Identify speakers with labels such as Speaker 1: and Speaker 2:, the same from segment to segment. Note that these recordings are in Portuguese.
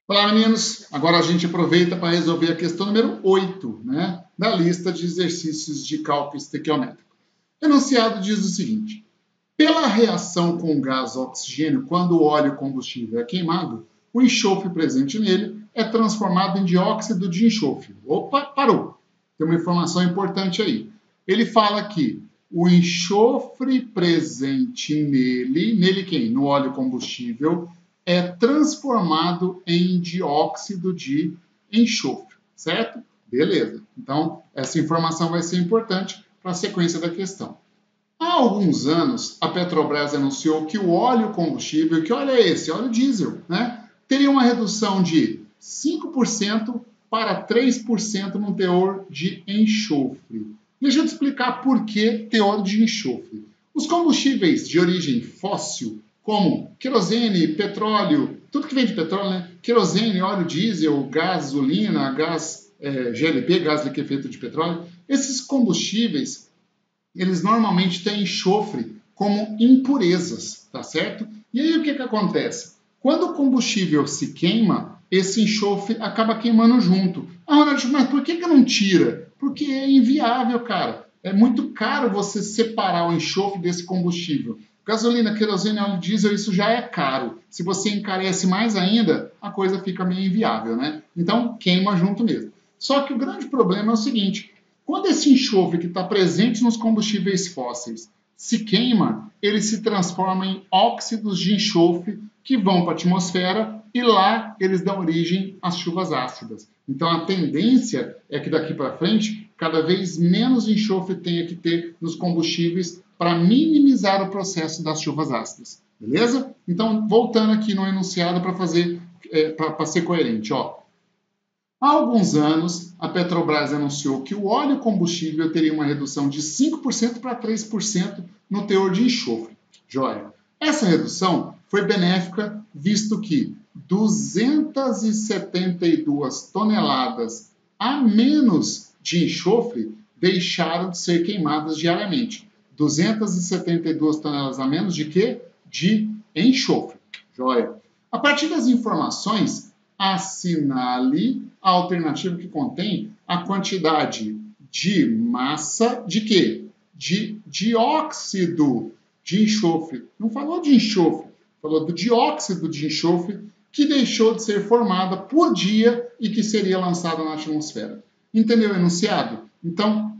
Speaker 1: Olá, meninos! Agora a gente aproveita para resolver a questão número 8, né, da lista de exercícios de cálculo estequiométrico. O enunciado diz o seguinte: pela reação com o gás oxigênio, quando o óleo combustível é queimado, o enxofre presente nele é transformado em dióxido de enxofre. Opa, parou! Tem uma informação importante aí. Ele fala que o enxofre presente nele quem? No óleo combustível, é transformado em dióxido de enxofre, certo? Beleza. Então, essa informação vai ser importante para a sequência da questão. Há alguns anos, a Petrobras anunciou que o óleo combustível, que óleo é esse? Óleo diesel, né? Teria uma redução de 5% para 3% no teor de enxofre. Deixa eu te explicar por que teor de enxofre. Os combustíveis de origem fóssil, como querosene, petróleo, tudo que vem de petróleo, né? Querosene, óleo diesel, gasolina, gás GLP, gás liquefeito de petróleo, esses combustíveis, eles normalmente têm enxofre como impurezas, tá certo? E aí o que acontece? Quando o combustível se queima, esse enxofre acaba queimando junto. Ah, Ronaldo, mas por que não tira? Porque é inviável, cara. É muito caro você separar o enxofre desse combustível. Gasolina, querosene, óleo diesel, isso já é caro. Se você encarece mais ainda, a coisa fica meio inviável, né? Então, queima junto mesmo. Só que o grande problema é o seguinte: quando esse enxofre que está presente nos combustíveis fósseis se queima, ele se transforma em óxidos de enxofre que vão para a atmosfera e lá eles dão origem às chuvas ácidas. Então, a tendência é que daqui para frente, cada vez menos enxofre tenha que ter nos combustíveis para minimizar o processo das chuvas ácidas. Beleza? Então, voltando aqui no enunciado para ser coerente, ó. Há alguns anos, a Petrobras anunciou que o óleo combustível teria uma redução de 5% para 3% no teor de enxofre. Joia. Essa redução foi benéfica, visto que 272 toneladas a menos de enxofre deixaram de ser queimadas diariamente. 272 toneladas a menos de quê? De enxofre. Joia. A partir das informações, assinale a alternativa que contém a quantidade de massa de quê? De dióxido de enxofre. Não falou de enxofre, falou do dióxido de enxofre que deixou de ser formada por dia e que seria lançada na atmosfera. Entendeu o enunciado? Então,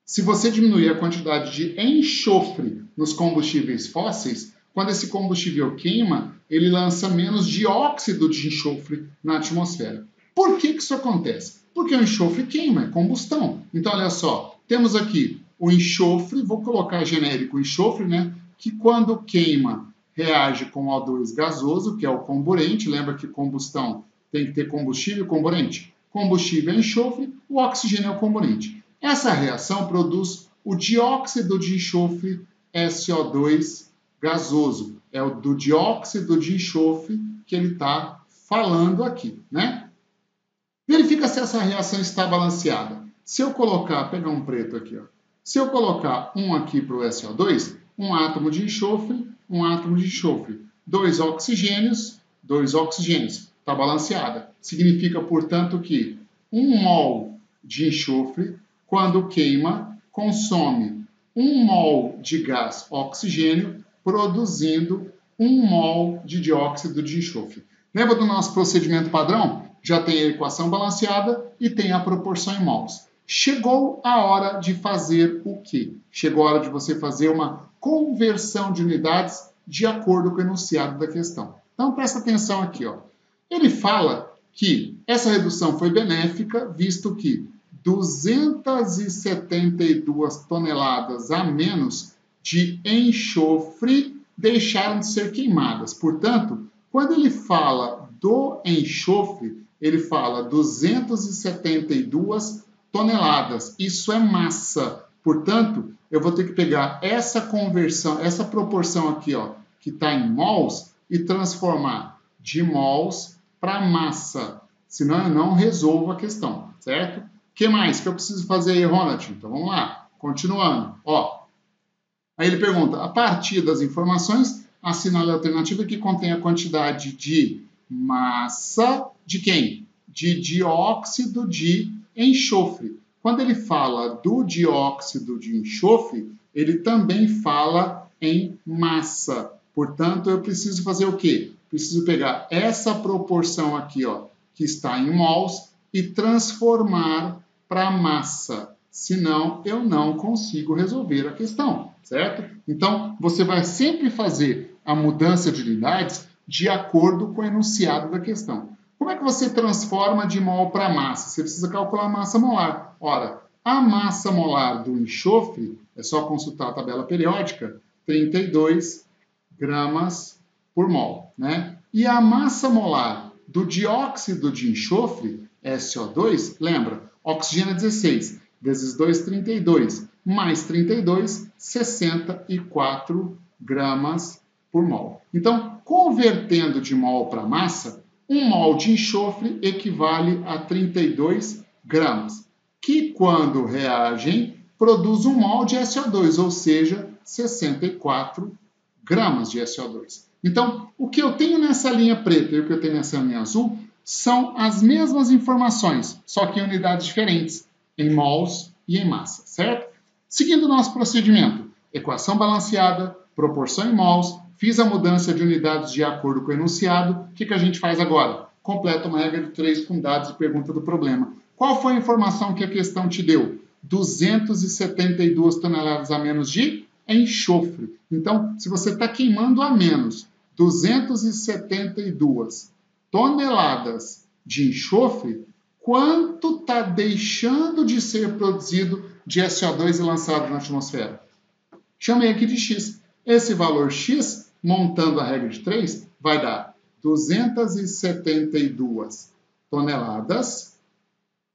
Speaker 1: se você diminuir a quantidade de enxofre nos combustíveis fósseis, quando esse combustível queima, ele lança menos dióxido de enxofre na atmosfera. Por que isso acontece? Porque o enxofre queima, é combustão. Então, olha só, temos aqui o enxofre, vou colocar genérico enxofre, né? Que quando queima, reage com O2 gasoso, que é o comburente. Lembra que combustão tem que ter combustível e comburente? Combustível é enxofre, o oxigênio é o comburente. Essa reação produz o dióxido de enxofre SO2 gasoso. É o do dióxido de enxofre que ele está falando aqui, né? Verifica se essa reação está balanceada. Se eu colocar, pegar um preto aqui, ó. Se eu colocar um aqui para o SO2, um átomo de enxofre, um átomo de enxofre. Dois oxigênios. Está balanceada. Significa, portanto, que 1 mol de enxofre, quando queima, consome 1 mol de gás oxigênio, produzindo 1 mol de dióxido de enxofre. Lembra do nosso procedimento padrão? Já tem a equação balanceada e tem a proporção em mols. Chegou a hora de fazer o quê? Chegou a hora de você fazer uma conversão de unidades de acordo com o enunciado da questão. Então, presta atenção aqui, ó. Ele fala que essa redução foi benéfica, visto que 272 toneladas a menos de enxofre deixaram de ser queimadas. Portanto, quando ele fala do enxofre, ele fala 272 toneladas. Isso é massa. Portanto, eu vou ter que pegar essa conversão, essa proporção aqui, ó, que está em mols, e transformar de mols para massa. Senão eu não resolvo a questão, certo? O que mais que eu preciso fazer aí, Ronald? Então vamos lá. Continuando, ó. Aí ele pergunta, a partir das informações, assinale a alternativa que contém a quantidade de massa de quem? De dióxido de enxofre. Quando ele fala do dióxido de enxofre, ele também fala em massa. Portanto, eu preciso fazer o quê? Preciso pegar essa proporção aqui, ó, que está em mols, e transformar para massa. Senão, eu não consigo resolver a questão, certo? Então, você vai sempre fazer a mudança de unidades de acordo com o enunciado da questão. Como é que você transforma de mol para massa? Você precisa calcular a massa molar. Ora, a massa molar do enxofre, é só consultar a tabela periódica, 32 gramas por mol, né? E a massa molar do dióxido de enxofre, SO2, lembra? Oxigênio é 16, vezes 2, 32, mais 32, 64 gramas por mol. Então, convertendo de mol para massa, 1 mol de enxofre equivale a 32 gramas, que quando reagem, produz 1 mol de SO2, ou seja, 64 gramas de SO2. Então, o que eu tenho nessa linha preta e o que eu tenho nessa linha azul são as mesmas informações, só que em unidades diferentes, em mols e em massa, certo? Seguindo o nosso procedimento, equação balanceada, proporção em mols, fiz a mudança de unidades de acordo com o enunciado, o que a gente faz agora? Completa uma regra de 3 com dados e pergunta do problema. Qual foi a informação que a questão te deu? 272 toneladas a menos de enxofre. Então, se você está queimando a menos 272 toneladas de enxofre, quanto está deixando de ser produzido de SO2 e lançado na atmosfera? Chamei aqui de X. Esse valor X, montando a regra de 3, vai dar 272 toneladas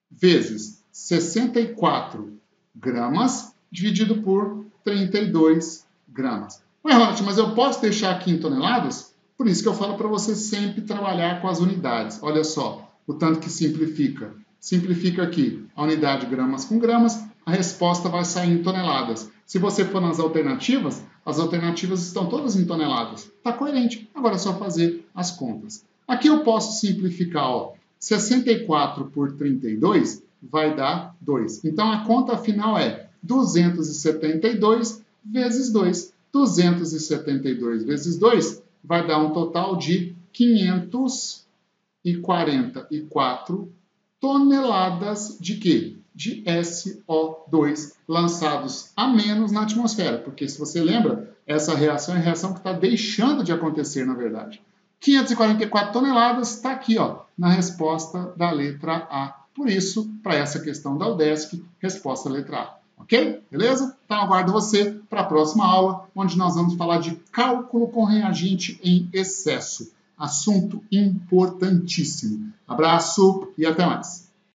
Speaker 1: vezes 64 gramas dividido por 32 gramas. Ué, Ronald, mas eu posso deixar aqui em toneladas? Por isso que eu falo para você sempre trabalhar com as unidades. Olha só, o tanto que simplifica. Simplifica aqui a unidade gramas com gramas, a resposta vai sair em toneladas. Se você for nas alternativas, as alternativas estão todas em toneladas. Está coerente. Agora é só fazer as contas. Aqui eu posso simplificar, ó. 64 por 32 vai dar 2. Então, a conta final é 272 vezes 2. 272 vezes 2 vai dar um total de 544 toneladas de quê? De SO2 lançados a menos na atmosfera. Porque, se você lembra, essa reação é a reação que está deixando de acontecer, na verdade. 544 toneladas está aqui, ó, na resposta da letra A. Por isso, para essa questão da UDESC, resposta letra A. Ok? Beleza? Então, aguardo você para a próxima aula, onde nós vamos falar de cálculo com reagente em excesso. Assunto importantíssimo. Abraço e até mais.